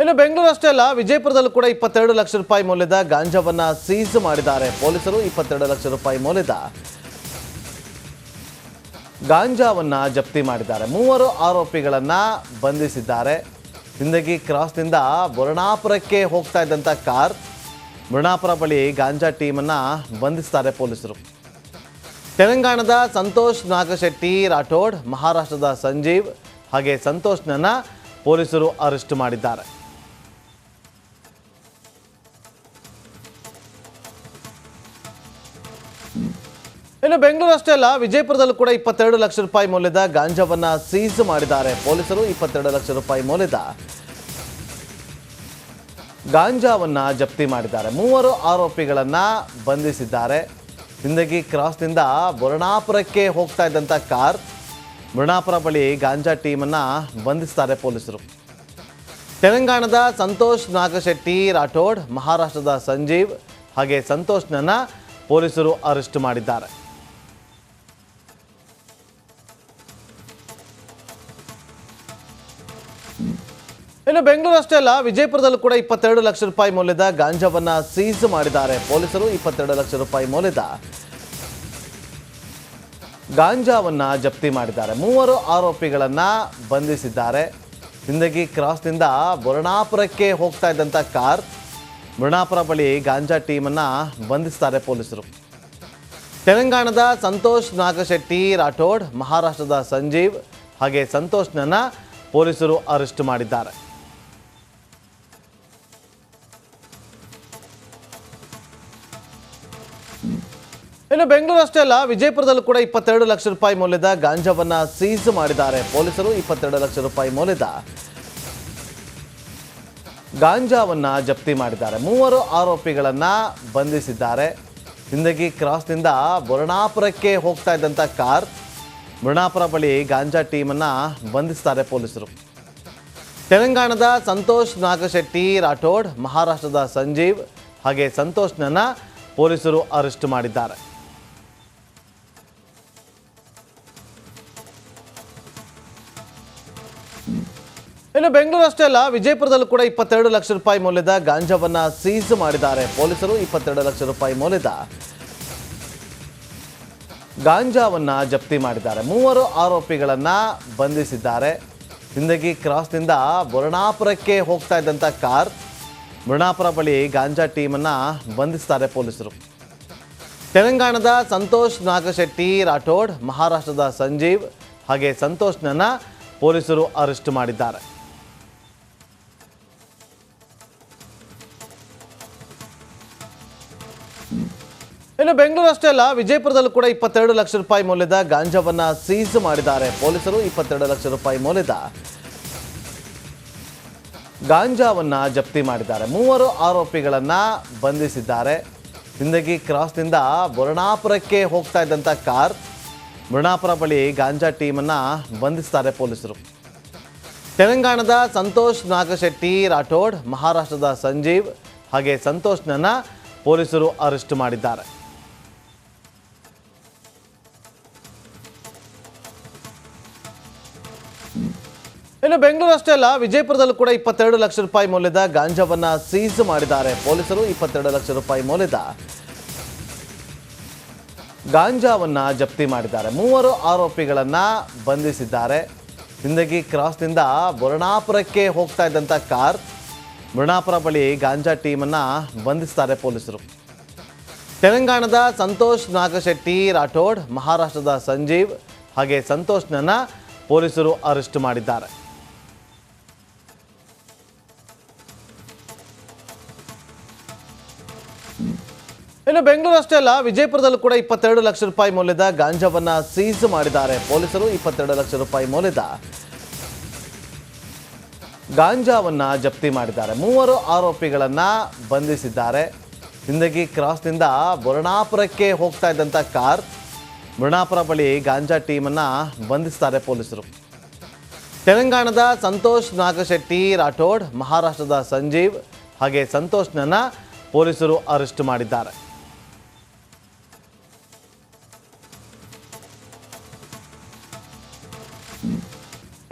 ಇನ್ನು ಬೆಂಗಳೂರು ಅಷ್ಟೇ ಅಲ್ಲ, ವಿಜಯಪುರದಲ್ಲೂ ಕೂಡ 22 ಲಕ್ಷ ರೂಪಾಯಿ ಮೌಲ್ಯದ ಗಾಂಜಾವನ್ನ ಸೀಸ್ ಮಾಡಿದ್ದಾರೆ ಪೊಲೀಸರು. 22 ಲಕ್ಷ ರೂಪಾಯಿ ಮೌಲ್ಯದ ಗಾಂಜಾವನ್ನ ಜಪ್ತಿ ಮಾಡಿದ್ದಾರೆ. 3 ಆರೋಪಿಗಳನ್ನ ಬಂಧಿಸಿದ್ದಾರೆ. ಸಿಂದಗಿ ಕ್ರಾಸ್ನಿಂದ ಬುರ್ಣಾಪುರಕ್ಕೆ ಹೋಗ್ತಾ ಇದ್ದಂಥ ಕಾರ್, ಬುರ್ಣಾಪುರ ಬಳಿ ಗಾಂಜಾ ಟೀಮನ್ನ ಬಂಧಿಸ್ತಾರೆ ಪೊಲೀಸರು. ತೆಲಂಗಾಣದ ಸಂತೋಷ್ ನಾಗಶೆಟ್ಟಿ ರಾಠೋಡ್, ಮಹಾರಾಷ್ಟ್ರದ ಸಂಜೀವ್ ಹಾಗೆ ಸಂತೋಷ್ನನ್ನ ಪೊಲೀಸರು ಅರೆಸ್ಟ್ ಮಾಡಿದ್ದಾರೆ. ಇನ್ನು ಬೆಂಗಳೂರು ಅಷ್ಟೇ ಅಲ್ಲ, ವಿಜಯಪುರದಲ್ಲೂ ಕೂಡ 22 ಲಕ್ಷ ರೂಪಾಯಿ ಮೌಲ್ಯದ ಗಾಂಜಾವನ್ನ ಸೀಸ್ ಮಾಡಿದ್ದಾರೆ ಪೊಲೀಸರು. 22 ಲಕ್ಷ ರೂಪಾಯಿ ಮೌಲ್ಯದ ಗಾಂಜಾವನ್ನ ಜಪ್ತಿ ಮಾಡಿದ್ದಾರೆ. 3 ಆರೋಪಿಗಳನ್ನ ಬಂಧಿಸಿದ್ದಾರೆ. ಸಿಂದಗಿ ಕ್ರಾಸ್ನಿಂದ ಬುರ್ಣಾಪುರಕ್ಕೆ ಹೋಗ್ತಾ ಇದ್ದಂಥ ಕಾರ್, ಬುರ್ಣಾಪುರ ಬಳಿ ಗಾಂಜಾ ಟೀಮನ್ನ ಬಂಧಿಸ್ತಾರೆ ಪೊಲೀಸರು. ತೆಲಂಗಾಣದ ಸಂತೋಷ್ ನಾಗಶೆಟ್ಟಿ ರಾಠೋಡ್, ಮಹಾರಾಷ್ಟ್ರದ ಸಂಜೀವ್ ಹಾಗೆ ಸಂತೋಷ್ನನ್ನ ಪೊಲೀಸರು ಅರೆಸ್ಟ್ ಮಾಡಿದ್ದಾರೆ. ಇನ್ನು ಬೆಂಗಳೂರು ಅಷ್ಟೇ ಅಲ್ಲ, ವಿಜಯಪುರದಲ್ಲೂ ಕೂಡ 22 ಲಕ್ಷ ರೂಪಾಯಿ ಮೌಲ್ಯದ ಗಾಂಜಾವನ್ನ ಸೀಸ್ ಮಾಡಿದ್ದಾರೆ ಪೊಲೀಸರು. 22 ಲಕ್ಷ ರೂಪಾಯಿ ಮೌಲ್ಯದ ಗಾಂಜಾವನ್ನ ಜಪ್ತಿ ಮಾಡಿದ್ದಾರೆ. 3 ಆರೋಪಿಗಳನ್ನ ಬಂಧಿಸಿದ್ದಾರೆ. ಸಿಂದಗಿ ಕ್ರಾಸ್ನಿಂದ ಬುರ್ಣಾಪುರಕ್ಕೆ ಹೋಗ್ತಾ ಇದ್ದಂಥ ಕಾರ್, ಬುರ್ಣಾಪುರ ಬಳಿ ಗಾಂಜಾ ಟೀಮನ್ನ ಬಂಧಿಸ್ತಾರೆ ಪೊಲೀಸರು. ತೆಲಂಗಾಣದ ಸಂತೋಷ್ ನಾಗಶೆಟ್ಟಿ ರಾಠೋಡ್, ಮಹಾರಾಷ್ಟ್ರದ ಸಂಜೀವ್ ಹಾಗೆ ಸಂತೋಷ್ನನ್ನ ಪೊಲೀಸರು ಅರೆಸ್ಟ್ ಮಾಡಿದ್ದಾರೆ. ಇನ್ನು ಬೆಂಗಳೂರು ಅಷ್ಟೇ ಅಲ್ಲ, ವಿಜಯಪುರದಲ್ಲೂ ಕೂಡ 22 ಲಕ್ಷ ರೂಪಾಯಿ ಮೌಲ್ಯದ ಗಾಂಜಾವನ್ನ ಸೀಸ್ ಮಾಡಿದ್ದಾರೆ ಪೊಲೀಸರು. 22 ಲಕ್ಷ ರೂಪಾಯಿ ಮೌಲ್ಯದ ಗಾಂಜಾವನ್ನ ಜಪ್ತಿ ಮಾಡಿದ್ದಾರೆ. 3 ಆರೋಪಿಗಳನ್ನ ಬಂಧಿಸಿದ್ದಾರೆ. ಸಿಂದಗಿ ಕ್ರಾಸ್ನಿಂದ ಬುರ್ಣಾಪುರಕ್ಕೆ ಹೋಗ್ತಾ ಇದ್ದಂಥ ಕಾರ್, ಬುರ್ಣಾಪುರ ಬಳಿ ಗಾಂಜಾ ಟೀಮನ್ನ ಬಂಧಿಸ್ತಾರೆ ಪೊಲೀಸರು. ತೆಲಂಗಾಣದ ಸಂತೋಷ್ ನಾಗಶೆಟ್ಟಿ ರಾಠೋಡ್, ಮಹಾರಾಷ್ಟ್ರದ ಸಂಜೀವ್ ಹಾಗೆ ಸಂತೋಷ್ನನ್ನ ಪೊಲೀಸರು ಅರೆಸ್ಟ್ ಮಾಡಿದ್ದಾರೆ. ಇನ್ನು ಬೆಂಗಳೂರು ಅಷ್ಟೇ ಅಲ್ಲ, ವಿಜಯಪುರದಲ್ಲೂ ಕೂಡ 22 ಲಕ್ಷ ರೂಪಾಯಿ ಮೌಲ್ಯದ ಗಾಂಜಾವನ್ನ ಸೀಸ್ ಮಾಡಿದ್ದಾರೆ ಪೊಲೀಸರು. 22 ಲಕ್ಷ ರೂಪಾಯಿ ಮೌಲ್ಯದ ಗಾಂಜಾವನ್ನ ಜಪ್ತಿ ಮಾಡಿದ್ದಾರೆ. 3 ಆರೋಪಿಗಳನ್ನ ಬಂಧಿಸಿದ್ದಾರೆ. ಸಿಂದಗಿ ಕ್ರಾಸ್ನಿಂದ ಬುರ್ಣಾಪುರಕ್ಕೆ ಹೋಗ್ತಾ ಇದ್ದಂಥ ಕಾರ್, ಬುರ್ಣಾಪುರ ಬಳಿ ಗಾಂಜಾ ಟೀಮನ್ನ ಬಂಧಿಸ್ತಾರೆ ಪೊಲೀಸರು. ತೆಲಂಗಾಣದ ಸಂತೋಷ್ ನಾಗಶೆಟ್ಟಿ ರಾಠೋಡ್, ಮಹಾರಾಷ್ಟ್ರದ ಸಂಜೀವ್ ಹಾಗೆ ಸಂತೋಷ್ನನ್ನ ಪೊಲೀಸರು ಅರೆಸ್ಟ್ ಮಾಡಿದ್ದಾರೆ. ಇನ್ನು ಬೆಂಗಳೂರು ಅಷ್ಟೇ ಅಲ್ಲ, ವಿಜಯಪುರದಲ್ಲೂ ಕೂಡ 22 ಲಕ್ಷ ರೂಪಾಯಿ ಮೌಲ್ಯದ ಗಾಂಜಾವನ್ನ ಸೀಸ್ ಮಾಡಿದ್ದಾರೆ ಪೊಲೀಸರು. 22 ಲಕ್ಷ ರೂಪಾಯಿ ಮೌಲ್ಯದ ಗಾಂಜಾವನ್ನ ಜಪ್ತಿ ಮಾಡಿದ್ದಾರೆ. 3 ಆರೋಪಿಗಳನ್ನ ಬಂಧಿಸಿದ್ದಾರೆ. ಸಿಂದಗಿ ಕ್ರಾಸ್ನಿಂದ ಬುರ್ಣಾಪುರಕ್ಕೆ ಹೋಗ್ತಾ ಇದ್ದಂಥ ಕಾರ್, ಬುರ್ಣಾಪುರ ಬಳಿ ಗಾಂಜಾ ಟೀಮನ್ನ ಬಂಧಿಸ್ತಾರೆ ಪೊಲೀಸರು. ತೆಲಂಗಾಣದ ಸಂತೋಷ್ ನಾಗಶೆಟ್ಟಿ ರಾಠೋಡ್, ಮಹಾರಾಷ್ಟ್ರದ ಸಂಜೀವ್ ಹಾಗೆ ಸಂತೋಷ್ನನ್ನ ಪೊಲೀಸರು ಅರೆಸ್ಟ್ ಮಾಡಿದ್ದಾರೆ. ಇನ್ನು ಬೆಂಗಳೂರು ಅಷ್ಟೇ ಅಲ್ಲ, ವಿಜಯಪುರದಲ್ಲೂ ಕೂಡ 22 ಲಕ್ಷ ರೂಪಾಯಿ ಮೌಲ್ಯದ ಗಾಂಜಾವನ್ನ ಸೀಸ್ ಮಾಡಿದ್ದಾರೆ ಪೊಲೀಸರು. 22 ಲಕ್ಷ ರೂಪಾಯಿ ಮೌಲ್ಯದ ಗಾಂಜಾವನ್ನ ಜಪ್ತಿ ಮಾಡಿದ್ದಾರೆ. 3 ಆರೋಪಿಗಳನ್ನ ಬಂಧಿಸಿದ್ದಾರೆ. ಸಿಂದಗಿ ಕ್ರಾಸ್ನಿಂದ ಬುರ್ಣಾಪುರಕ್ಕೆ ಹೋಗ್ತಾ ಇದ್ದಂಥ ಕಾರ್, ಬುರ್ಣಾಪುರ ಬಳಿ ಗಾಂಜಾ ಟೀಮನ್ನ ಬಂಧಿಸ್ತಾರೆ ಪೊಲೀಸರು. ತೆಲಂಗಾಣದ ಸಂತೋಷ್ ನಾಗಶೆಟ್ಟಿ ರಾಠೋಡ್, ಮಹಾರಾಷ್ಟ್ರದ ಸಂಜೀವ್ ಹಾಗೆ ಸಂತೋಷ್ನನ್ನ ಪೊಲೀಸರು ಅರೆಸ್ಟ್ ಮಾಡಿದ್ದಾರೆ. ಇನ್ನು ಬೆಂಗಳೂರು ಅಷ್ಟೇ ಅಲ್ಲ, ವಿಜಯಪುರದಲ್ಲೂ ಕೂಡ 22 ಲಕ್ಷ ರೂಪಾಯಿ ಮೌಲ್ಯದ ಗಾಂಜಾವನ್ನ ಸೀಸ್ ಮಾಡಿದ್ದಾರೆ ಪೊಲೀಸರು. 22 ಲಕ್ಷ ರೂಪಾಯಿ ಮೌಲ್ಯದ ಗಾಂಜಾವನ್ನ ಜಪ್ತಿ ಮಾಡಿದ್ದಾರೆ. 3 ಆರೋಪಿಗಳನ್ನ ಬಂಧಿಸಿದ್ದಾರೆ. ಸಿಂದಗಿ ಕ್ರಾಸ್ನಿಂದ ಬುರ್ಣಾಪುರಕ್ಕೆ ಹೋಗ್ತಾ ಇದ್ದಂಥ ಕಾರ್, ಬುರ್ಣಾಪುರ ಬಳಿ ಗಾಂಜಾ ಟೀಮನ್ನ ಬಂಧಿಸ್ತಾರೆ ಪೊಲೀಸರು. ತೆಲಂಗಾಣದ ಸಂತೋಷ್ ನಾಗಶೆಟ್ಟಿ ರಾಠೋಡ್, ಮಹಾರಾಷ್ಟ್ರದ ಸಂಜೀವ್ ಹಾಗೆ ಸಂತೋಷ್ನನ್ನ ಪೊಲೀಸರು ಅರೆಸ್ಟ್ ಮಾಡಿದ್ದಾರೆ.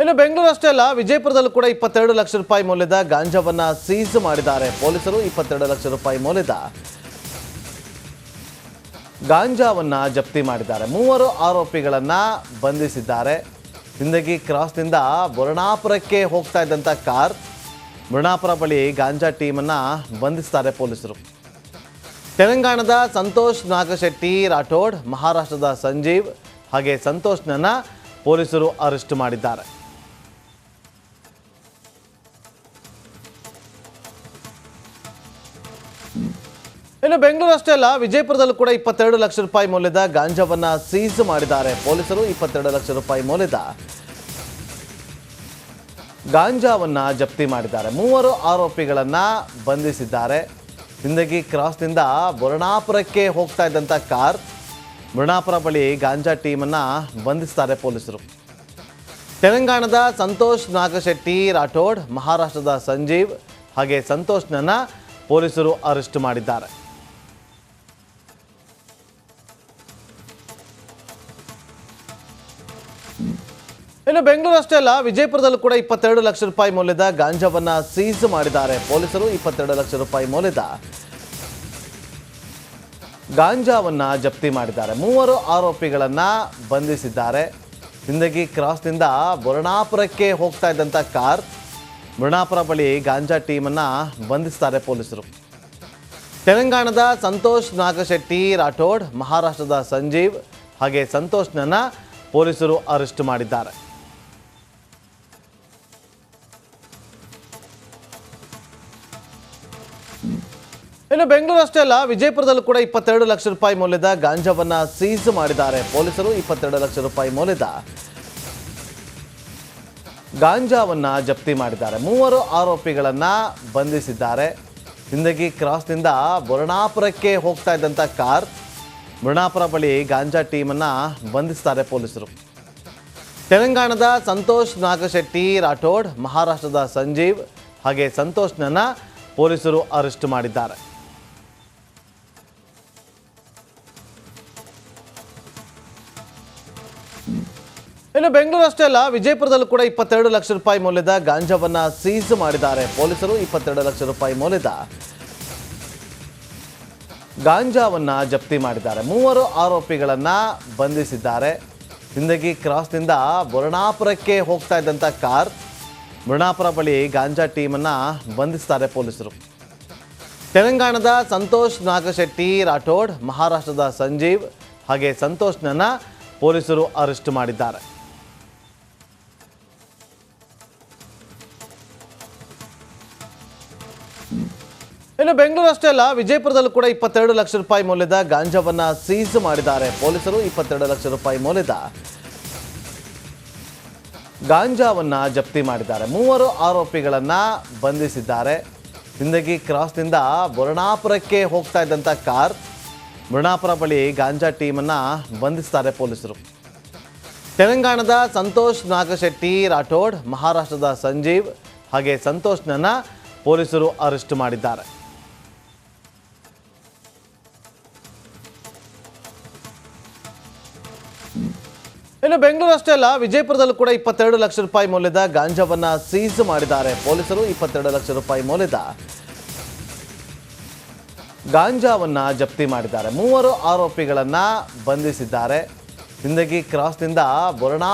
ಇನ್ನು ಬೆಂಗಳೂರು ಅಷ್ಟೇ ಅಲ್ಲ, ವಿಜಯಪುರದಲ್ಲೂ ಕೂಡ 22 ಲಕ್ಷ ರೂಪಾಯಿ ಮೌಲ್ಯದ ಗಾಂಜಾವನ್ನ ಸೀಸ್ ಮಾಡಿದ್ದಾರೆ ಪೊಲೀಸರು. 22 ಲಕ್ಷ ರೂಪಾಯಿ ಮೌಲ್ಯದ ಗಾಂಜಾವನ್ನ ಜಪ್ತಿ ಮಾಡಿದ್ದಾರೆ. 3 ಆರೋಪಿಗಳನ್ನ ಬಂಧಿಸಿದ್ದಾರೆ. ಸಿಂದಗಿ ಕ್ರಾಸ್ನಿಂದ ಬುರ್ಣಾಪುರಕ್ಕೆ ಹೋಗ್ತಾ ಇದ್ದಂಥ ಕಾರ್, ಬುರ್ಣಾಪುರ ಬಳಿ ಗಾಂಜಾ ಟೀಮನ್ನು ಬಂಧಿಸ್ತಾರೆ ಪೊಲೀಸರು. ತೆಲಂಗಾಣದ ಸಂತೋಷ್ ನಾಗಶೆಟ್ಟಿ ರಾಠೋಡ್, ಮಹಾರಾಷ್ಟ್ರದ ಸಂಜೀವ್ ಹಾಗೆ ಸಂತೋಷ್ನನ್ನ ಪೊಲೀಸರು ಅರೆಸ್ಟ್ ಮಾಡಿದ್ದಾರೆ. ಇನ್ನು ಬೆಂಗಳೂರು ಅಷ್ಟೇ ಅಲ್ಲ, ವಿಜಯಪುರದಲ್ಲೂ ಕೂಡ 22 ಲಕ್ಷ ರೂಪಾಯಿ ಮೌಲ್ಯದ ಗಾಂಜಾವನ್ನ ಸೀಸ್ ಮಾಡಿದ್ದಾರೆ ಪೊಲೀಸರು. 22 ಲಕ್ಷ ರೂಪಾಯಿ ಮೌಲ್ಯದ ಗಾಂಜಾವನ್ನ ಜಪ್ತಿ ಮಾಡಿದ್ದಾರೆ. 3 ಆರೋಪಿಗಳನ್ನ ಬಂಧಿಸಿದ್ದಾರೆ. ಸಿಂದಗಿ ಕ್ರಾಸ್ನಿಂದ ಬುರ್ಣಾಪುರಕ್ಕೆ ಹೋಗ್ತಾ ಇದ್ದಂಥ ಕಾರ್, ಬುರ್ಣಾಪುರ ಬಳಿ ಗಾಂಜಾ ಟೀಮನ್ನು ಬಂಧಿಸ್ತಾರೆ ಪೊಲೀಸರು. ತೆಲಂಗಾಣದ ಸಂತೋಷ್ ನಾಗಶೆಟ್ಟಿ ರಾಠೋಡ್, ಮಹಾರಾಷ್ಟ್ರದ ಸಂಜೀವ್ ಹಾಗೆ ಸಂತೋಷ್ನನ್ನ ಪೊಲೀಸರು ಅರೆಸ್ಟ್ ಮಾಡಿದ್ದಾರೆ. ಇನ್ನು ಬೆಂಗಳೂರು ಅಷ್ಟೇ ಅಲ್ಲ, ವಿಜಯಪುರದಲ್ಲೂ ಕೂಡ 22 ಲಕ್ಷ ರೂಪಾಯಿ ಮೌಲ್ಯದ ಗಾಂಜಾವನ್ನ ಸೀಸ್ ಮಾಡಿದ್ದಾರೆ ಪೊಲೀಸರು. 22 ಲಕ್ಷ ರೂಪಾಯಿ ಮೌಲ್ಯದ ಗಾಂಜಾವನ್ನ ಜಪ್ತಿ ಮಾಡಿದ್ದಾರೆ. 3 ಆರೋಪಿಗಳನ್ನ ಬಂಧಿಸಿದ್ದಾರೆ. ಸಿಂದಗಿ ಕ್ರಾಸ್ನಿಂದ ಬುರ್ಣಾಪುರಕ್ಕೆ ಹೋಗ್ತಾ ಇದ್ದಂಥ ಕಾರ್, ಬುರ್ಣಾಪುರ ಬಳಿ ಗಾಂಜಾ ಟೀಮನ್ನು ಬಂಧಿಸ್ತಾರೆ ಪೊಲೀಸರು. ತೆಲಂಗಾಣದ ಸಂತೋಷ್ ನಾಗಶೆಟ್ಟಿ ರಾಠೋಡ್, ಮಹಾರಾಷ್ಟ್ರದ ಸಂಜೀವ್ ಹಾಗೆ ಸಂತೋಷ್ನನ್ನ ಪೊಲೀಸರು ಅರೆಸ್ಟ್ ಮಾಡಿದ್ದಾರೆ. ಇನ್ನು ಬೆಂಗಳೂರು ಅಷ್ಟೇ ಅಲ್ಲ, ವಿಜಯಪುರದಲ್ಲೂ ಕೂಡ 22 ಲಕ್ಷ ರೂಪಾಯಿ ಮೌಲ್ಯದ ಗಾಂಜಾವನ್ನ ಸೀಸ್ ಮಾಡಿದ್ದಾರೆ ಪೊಲೀಸರು. 22 ಲಕ್ಷ ರೂಪಾಯಿ ಮೌಲ್ಯದ ಗಾಂಜಾವನ್ನ ಜಪ್ತಿ ಮಾಡಿದ್ದಾರೆ. 3 ಆರೋಪಿಗಳನ್ನ ಬಂಧಿಸಿದ್ದಾರೆ. ಸಿಂದಗಿ ಕ್ರಾಸ್ನಿಂದ ಬುರ್ಣಾಪುರಕ್ಕೆ ಹೋಗ್ತಾ ಇದ್ದಂಥ ಕಾರ್, ಬುರ್ಣಾಪುರ ಬಳಿ ಗಾಂಜಾ ಟೀಮನ್ನು ಬಂಧಿಸ್ತಾರೆ ಪೊಲೀಸರು. ತೆಲಂಗಾಣದ ಸಂತೋಷ್ ನಾಗಶೆಟ್ಟಿ ರಾಠೋಡ್, ಮಹಾರಾಷ್ಟ್ರದ ಸಂಜೀವ್ ಹಾಗೆ ಸಂತೋಷ್ನನ್ನ ಪೊಲೀಸರು ಅರೆಸ್ಟ್ ಮಾಡಿದ್ದಾರೆ. ಇನ್ನು ಬೆಂಗಳೂರು ಅಷ್ಟೇ ಅಲ್ಲ, ವಿಜಯಪುರದಲ್ಲೂ ಕೂಡ 22 ಲಕ್ಷ ರೂಪಾಯಿ ಮೌಲ್ಯದ ಗಾಂಜಾವನ್ನ ಸೀಸ್ ಮಾಡಿದ್ದಾರೆ ಪೊಲೀಸರು. 22 ಲಕ್ಷ ರೂಪಾಯಿ ಮೌಲ್ಯದ ಗಾಂಜಾವನ್ನ ಜಪ್ತಿ ಮಾಡಿದ್ದಾರೆ. 3 ಆರೋಪಿಗಳನ್ನ ಬಂಧಿಸಿದ್ದಾರೆ. ಸಿಂದಗಿ ಕ್ರಾಸ್ನಿಂದ ಬುರ್ಣಾಪುರಕ್ಕೆ ಹೋಗ್ತಾ ಇದ್ದಂಥ ಕಾರ್, ಬುರ್ಣಾಪುರ ಬಳಿ ಗಾಂಜಾ ಟೀಮನ್ನು ಬಂಧಿಸ್ತಾರೆ ಪೊಲೀಸರು. ತೆಲಂಗಾಣದ ಸಂತೋಷ್ ನಾಗಶೆಟ್ಟಿ ರಾಠೋಡ್, ಮಹಾರಾಷ್ಟ್ರದ ಸಂಜೀವ್ ಹಾಗೆ ಸಂತೋಷ್ನನ್ನ ಪೊಲೀಸರು ಅರೆಸ್ಟ್ ಮಾಡಿದ್ದಾರೆ. ಇನ್ನು ಬೆಂಗಳೂರು ಅಷ್ಟೇ ಅಲ್ಲ, ವಿಜಯಪುರದಲ್ಲೂ ಕೂಡ 22 ಲಕ್ಷ ರೂಪಾಯಿ ಮೌಲ್ಯದ ಗಾಂಜಾವನ್ನ ಸೀಸ್ ಮಾಡಿದ್ದಾರೆ ಪೊಲೀಸರು. 22 ಲಕ್ಷ ರೂಪಾಯಿ ಮೌಲ್ಯದ ಗಾಂಜಾವನ್ನ ಜಪ್ತಿ ಮಾಡಿದ್ದಾರೆ. 3 ಆರೋಪಿಗಳನ್ನ ಬಂಧಿಸಿದ್ದಾರೆ. ಸಿಂದಗಿ ಕ್ರಾಸ್ನಿಂದ ಬುರ್ಣಾಪುರಕ್ಕೆ ಹೋಗ್ತಾ ಇದ್ದಂಥ ಕಾರ್, ಬುರ್ಣಾಪುರ ಬಳಿ ಗಾಂಜಾ ಟೀಮನ್ನು ಬಂಧಿಸ್ತಾರೆ ಪೊಲೀಸರು. ತೆಲಂಗಾಣದ ಸಂತೋಷ್ ನಾಗಶೆಟ್ಟಿ ರಾಠೋಡ್, ಮಹಾರಾಷ್ಟ್ರದ ಸಂಜೀವ್ ಹಾಗೆ ಸಂತೋಷ್ನನ್ನ ಪೊಲೀಸರು ಅರೆಸ್ಟ್ ಮಾಡಿದ್ದಾರೆ. ಇನ್ನು ಬೆಂಗಳೂರು ಅಷ್ಟೇ ಅಲ್ಲ, ವಿಜಯಪುರದಲ್ಲೂ ಕೂಡ 22 ಲಕ್ಷ ರೂಪಾಯಿ ಮೌಲ್ಯದ ಗಾಂಜಾವನ್ನ ಸೀಸ್ ಮಾಡಿದ್ದಾರೆ ಪೊಲೀಸರು. 22 ಲಕ್ಷ ರೂಪಾಯಿ ಮೌಲ್ಯದ ಗಾಂಜಾವನ್ನ ಜಪ್ತಿ ಮಾಡಿದ್ದಾರೆ. 3 ಆರೋಪಿಗಳನ್ನ ಬಂಧಿಸಿದ್ದಾರೆ. ಸಿಂದಗಿ ಕ್ರಾಸ್ನಿಂದ ಬುರ್ಣಾಪುರ